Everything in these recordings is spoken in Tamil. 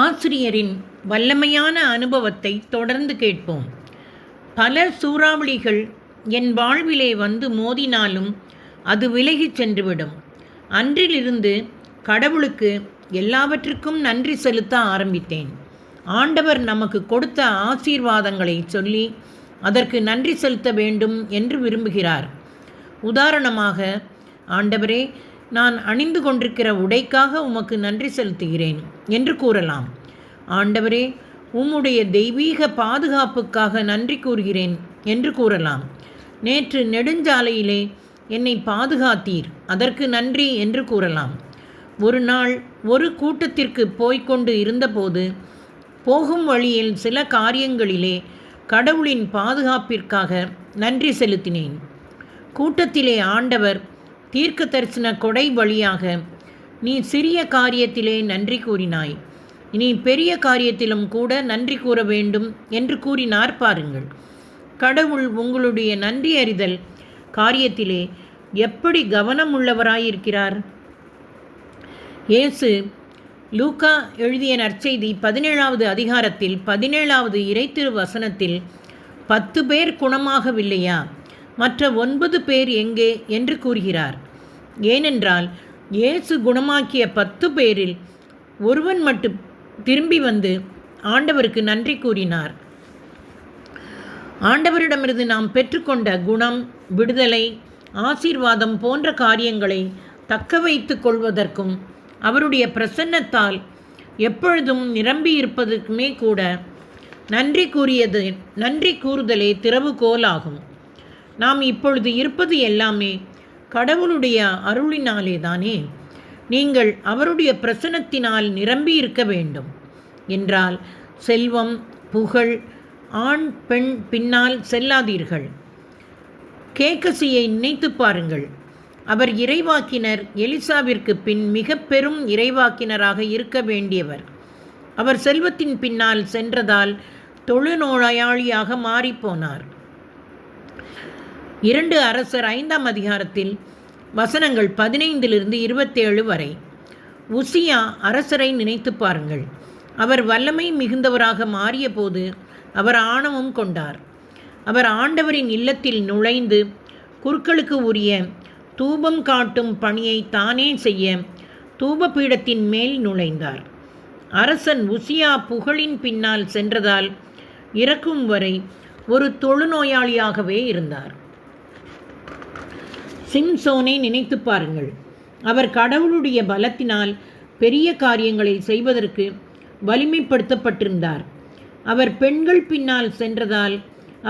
ஆசிரியரின் வல்லமையான அனுபவத்தை தொடர்ந்து கேட்போம். பல சூறாவளிகள் என் வாழ்விலே வந்து மோதினாலும் அது விலகிச் சென்றுவிடும். அன்றிலிருந்து கடவுளுக்கு எல்லாவற்றுக்கும் நன்றி செலுத்த ஆரம்பித்தேன். ஆண்டவர் நமக்கு கொடுத்த ஆசீர்வாதங்களை சொல்லி அதற்கு நன்றி செலுத்த வேண்டும் என்று விரும்புகிறார். உதாரணமாக, ஆண்டவரே, நான் அணிந்து கொண்டிருக்கிற உடைக்காக உமக்கு நன்றி செலுத்துகிறேன் என்று கூறலாம். ஆண்டவரே, உம்முடைய தெய்வீக பாதுகாப்புக்காக நன்றி கூறுகிறேன் என்று கூறலாம். நேற்று நெடுஞ்சாலையிலே என்னை பாதுகாத்தீர், அதற்கு நன்றி என்று கூறலாம். ஒரு நாள் ஒரு கூட்டத்திற்கு போய்கொண்டு இருந்தபோது போகும் வழியில் சில காரியங்களிலே கடவுளின் பாதுகாப்பிற்காக நன்றி செலுத்தினேன். கூட்டத்திலே ஆண்டவர் தீர்க்க தரிசன கொடை வழியாக, நீ சிறிய காரியத்திலே நன்றி கூறினாய், நீ பெரிய காரியத்திலும் கூட நன்றி கூற வேண்டும் என்று கூறினார். பாருங்கள், கடவுள் உங்களுடைய நன்றி அறிதல் காரியத்திலே எப்படி கவனமுள்ளவராயிருக்கிறார். இயேசு லூக்கா எழுதிய நற்செய்தி 17வது அதிகாரத்தில் 17வது இறைத்திரு வசனத்தில் 10 பேர் குணமாகவில்லையா, மற்ற 9 பேர் எங்கே என்று கூறுகிறார். ஏனென்றால் இயேசு குணமாக்கிய 10 பேரில் ஒருவன் மட்டும் திரும்பி வந்து ஆண்டவருக்கு நன்றி கூறினார். ஆண்டவரிடமிருந்து நாம் பெற்றுக்கொண்ட குணம், விடுதலை, ஆசீர்வாதம் போன்ற காரியங்களை தக்க வைத்து கொள்வதற்கும் அவருடைய பிரசன்னத்தால் எப்பொழுதும் நிரம்பி இருப்பதற்குமே கூட நன்றி கூறுதலே திறவுகோலாகும். நாம் இப்பொழுது இருப்பது எல்லாமே கடவுளுடைய அருளினாலே தானே. நீங்கள் அவருடைய பிரசன்னத்தினால் நிரம்பி இருக்க வேண்டும் என்றால் செல்வம், புகழ், ஆண் பெண் பின்னால் செல்லாதீர்கள். கேக்கசியை நினைத்து பாருங்கள். அவர் இறைவாக்கினர் எலிசாவிற்கு பின் மிக பெரும் இறைவாக்கினராக இருக்க வேண்டியவர். அவர் செல்வத்தின் பின்னால் சென்றதால் தொழுநோயாளியாக மாறிப்போனார். 2 அரசர் 5ஆம் அதிகாரத்தில் வசனங்கள் 15 27 வரை. உசியா அரசரை நினைத்து பாருங்கள். அவர் வல்லமை மிகுந்தவராக மாறிய போது அவர் ஆணவம் கொண்டார். அவர் ஆண்டவரின் இல்லத்தில் நுழைந்து குருக்களுக்கு உரிய தூபம் காட்டும் பணியை தானே செய்ய தூபபீடத்தின் மேல் நுழைந்தார். அரசன் உசியா புகழின் பின்னால் சென்றதால் இறக்கும் வரை ஒரு தொழுநோயாளியாகவே இருந்தார். சிம்சோனை நினைத்து பாருங்கள். அவர் கடவுளுடைய பலத்தினால் பெரிய காரியங்களை செய்வதற்கு வலிமைப்படுத்தப்பட்டிருந்தார். அவர் பெண்கள் பின்னால் சென்றதால்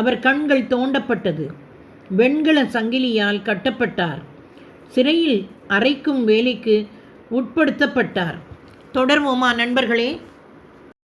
அவர் கண்கள் தோண்டப்பட்டது. வெண்கல சங்கிலியால் கட்டப்பட்டார். சிறையில் அரைக்கும் வேலைக்கு உட்படுத்தப்பட்டார். தொடர்வோமா நண்பர்களே?